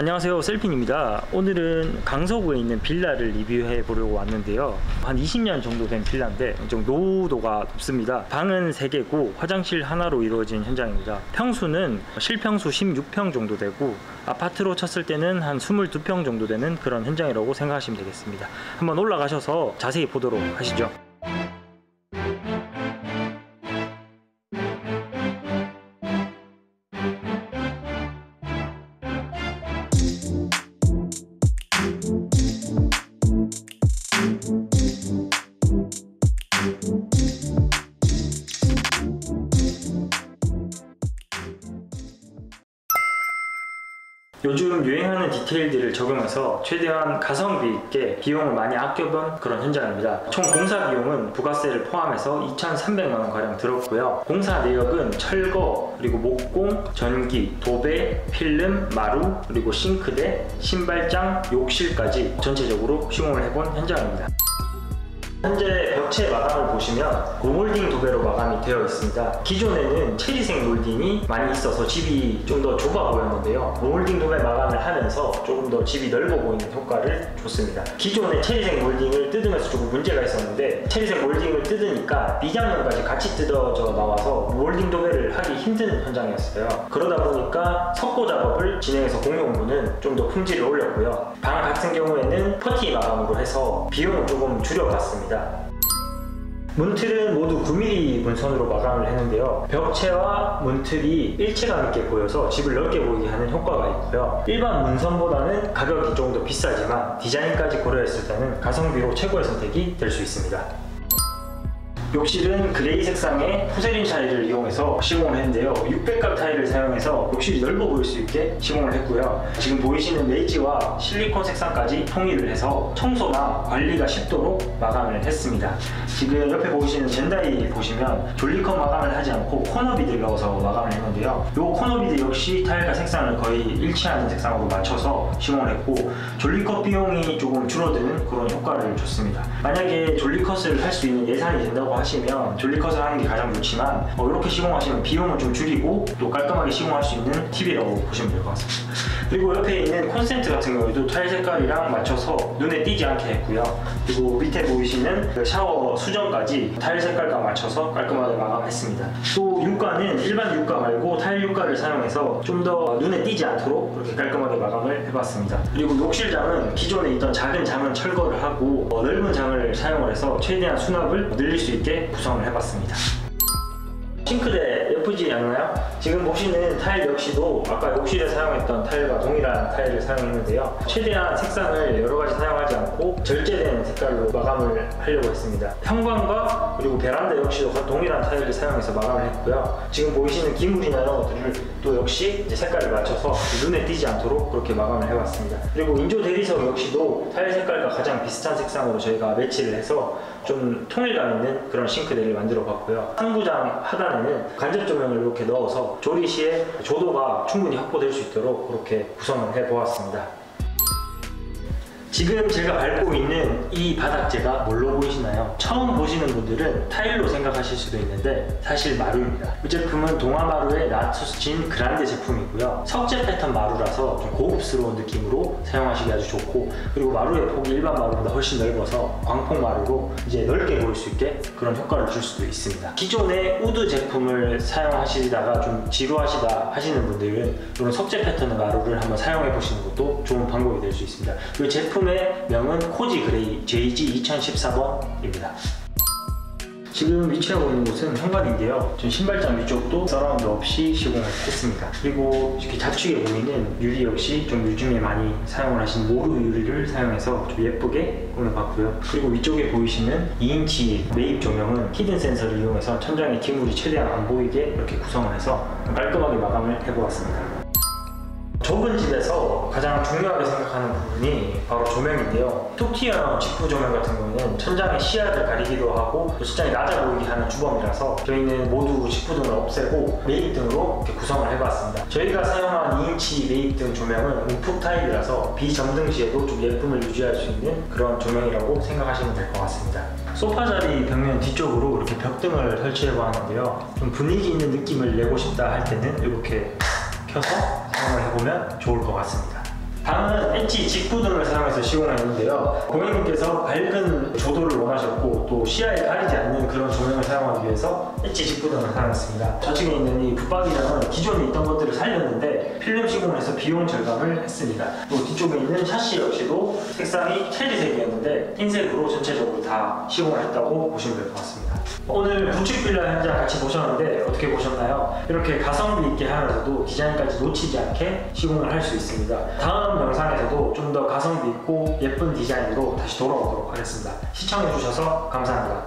안녕하세요, 셀핀입니다. 오늘은 강서구에 있는 빌라를 리뷰해 보려고 왔는데요. 한 20년 정도 된 빌라인데 좀 노후도가 높습니다. 방은 3개고 화장실 하나로 이루어진 현장입니다. 평수는 실평수 16평 정도 되고 아파트로 쳤을 때는 한 22평 정도 되는 그런 현장이라고 생각하시면 되겠습니다. 한번 올라가셔서 자세히 보도록 하시죠. 요즘 유행하는 디테일들을 적용해서 최대한 가성비 있게 비용을 많이 아껴본 그런 현장입니다. 총 공사 비용은 부가세를 포함해서 2,300만원 가량 들었고요. 공사 내역은 철거, 그리고 목공, 전기, 도배, 필름, 마루, 그리고 싱크대, 신발장, 욕실까지 전체적으로 시공을 해본 현장입니다. 현재 벽체 마감을 보시면 롤딩 도배로 마감이 되어 있습니다. 기존에는 체리색 몰딩이 많이 있어서 집이 좀 더 좁아 보였는데요. 롤딩 도배 마감을 하면서 조금 더 집이 넓어 보이는 효과를 줬습니다. 기존에 체리색 몰딩을 뜯으면서 조금 문제가 있었는데 체리색 몰딩을 뜯으니까 미장면까지 같이 뜯어져 나와서 롤딩 도배를 하기 힘든 현장이었어요. 그러다 보니까 석고 작업을 진행해서 공용문은 좀 더 품질을 올렸고요. 방 같은 경우에는 퍼티 마감으로 해서 비용을 조금 줄여봤습니다. 문틀은 모두 9mm 문선으로 마감을 했는데요. 벽체와 문틀이 일체감 있게 보여서 집을 넓게 보이게 하는 효과가 있고요. 일반 문선보다는 가격이 조금 더 비싸지만 디자인까지 고려했을 때는 가성비로 최고의 선택이 될 수 있습니다. 욕실은 그레이 색상의 포세린 타일을 이용해서 시공을 했는데요. 600각 타일을 사용해서 욕실이 넓어 보일 수 있게 시공을 했고요. 지금 보이시는 베이지와 실리콘 색상까지 통일을 해서 청소나 관리가 쉽도록 마감을 했습니다. 지금 옆에 보이시는 젠다이 보시면 졸리컷 마감을 하지 않고 코너비드를 넣어서 마감을 했는데요. 이 코너비드 역시 타일과 색상을 거의 일치하는 색상으로 맞춰서 시공을 했고 졸리컷 비용이 조금 줄어드는 그런 효과를 줬습니다. 만약에 졸리컷을 할 수 있는 예산이 된다고 하시면 졸리컷을 하는 게 가장 좋지만 이렇게 시공하시면 비용을 좀 줄이고 또 깔끔하게 시공할 수 있는 팁이라고 보시면 될 것 같습니다. 그리고 옆에 있는 콘센트 같은 경우에도 타일 색깔이랑 맞춰서 눈에 띄지 않게 했고요. 그리고 밑에 보이시는 그 샤워 수전까지 타일 색깔과 맞춰서 깔끔하게 마감했습니다. 또 유가는 일반 유가 말고 타일 유가를 사용해서 좀 더 눈에 띄지 않도록 그렇게 깔끔하게 마감을 해봤습니다. 그리고 욕실장은 기존에 있던 작은 장은 철거를 하고 넓은 장을 사용을 해서 최대한 수납을 늘릴 수 있게 구성을 해봤습니다. 싱크대 예쁘지 않나요? 지금 보시는 타일 역시도 아까 욕실에 사용했던 타일과 동일한 타일을 사용했는데요. 최대한 색상을 여러가지 사용하지 않고 절제된 색깔로 마감을 하려고 했습니다. 현관과 그리고 베란다 역시도 동일한 타일을 사용해서 마감을 했고요. 지금 보이시는 기물이나 이런 것들을 또 역시 색깔을 맞춰서 눈에 띄지 않도록 그렇게 마감을 해봤습니다. 그리고 인조 대리석 역시도 타일 색깔과 가장 비슷한 색상으로 저희가 매치를 해서 좀 통일감 있는 그런 싱크대를 만들어 봤고요. 상부장 하단에는 간접 조명을 이렇게 넣어서 조리 시에 조도가 충분히 확보될 수 있도록 그렇게 구성을 해 보았습니다. 지금 제가 밟고 있는 이 바닥재가 뭘로 보이시나요? 처음 보시는 분들은 타일로 생각하실 수도 있는데 사실 마루입니다. 이 제품은 동아마루의 나투스친 그란데 제품이고요. 석재 패턴 마루라서 좀 고급스러운 느낌으로 사용하시기 아주 좋고, 그리고 마루의 폭이 일반 마루보다 훨씬 넓어서 광폭 마루로 이제 넓게 보일 수 있게 그런 효과를 줄 수도 있습니다. 기존의 우드 제품을 사용하시다가 좀 지루하시다 하시는 분들은 이런 석재 패턴의 마루를 한번 사용해 보시는 것도 좋은 방법이 될 수 있습니다. 이 제품의 명은 코지 그레이 JG 2014번입니다. 지금 위치하고 있는 곳은 현관인데요. 전 신발장 위쪽도 서라운드 없이 시공을 했습니다. 그리고 이렇게 좌측에 보이는 유리 역시 좀 요즘에 많이 사용을 하신 모루 유리를 사용해서 좀 예쁘게 꾸며봤고요. 그리고 위쪽에 보이시는 2인치 매입 조명은 히든 센서를 이용해서 천장에 기물이 최대한 안 보이게 이렇게 구성을 해서 깔끔하게 마감을 해보았습니다. 좁은 집에서 가장 중요하게 생각하는 부분이 바로 조명인데요. 툭 튀어나온 직부 조명 같은 경우는 천장의 시야를 가리기도 하고 또 천장이 낮아 보이게 하는 주범이라서 저희는 모두 직부등을 없애고 매입등으로 이렇게 구성을 해봤습니다. 저희가 사용한 2인치 매입등 조명은 움푹 타일이라서 비점등 시에도 좀 예쁨을 유지할 수 있는 그런 조명이라고 생각하시면 될 것 같습니다. 소파 자리 벽면 뒤쪽으로 이렇게 벽등을 설치해 보았는데요. 좀 분위기 있는 느낌을 내고 싶다 할 때는 이렇게 켜서 사용을 해보면 좋을 것 같습니다. 다음은 엣지 직구등을 사용해서 시공했는데요. 고객님께서 밝은 조도를 원하셨고 또 시야에 가리지 않는 그런 조명을 사용하기 위해서 엣지 직구등을 사용했습니다. 좌측에 있는 이 붙박이장은 기존에 있던 것들을 살렸는데 필름 시공을 해서 비용 절감을 했습니다. 또 뒤쪽에 있는 샤시 역시도 색상이 체리색이었는데 흰색으로 전체적으로 다 시공을 했다고 보시면 될 것 같습니다. 오늘 구축 빌라 현장 같이 보셨는데 어떻게 보셨나요? 이렇게 가성비 있게 하면서도 디자인까지 놓치지 않게 시공을 할 수 있습니다. 다음 영상에서도 좀 더 가성비 있고 예쁜 디자인으로 다시 돌아오도록 하겠습니다. 시청해주셔서 감사합니다.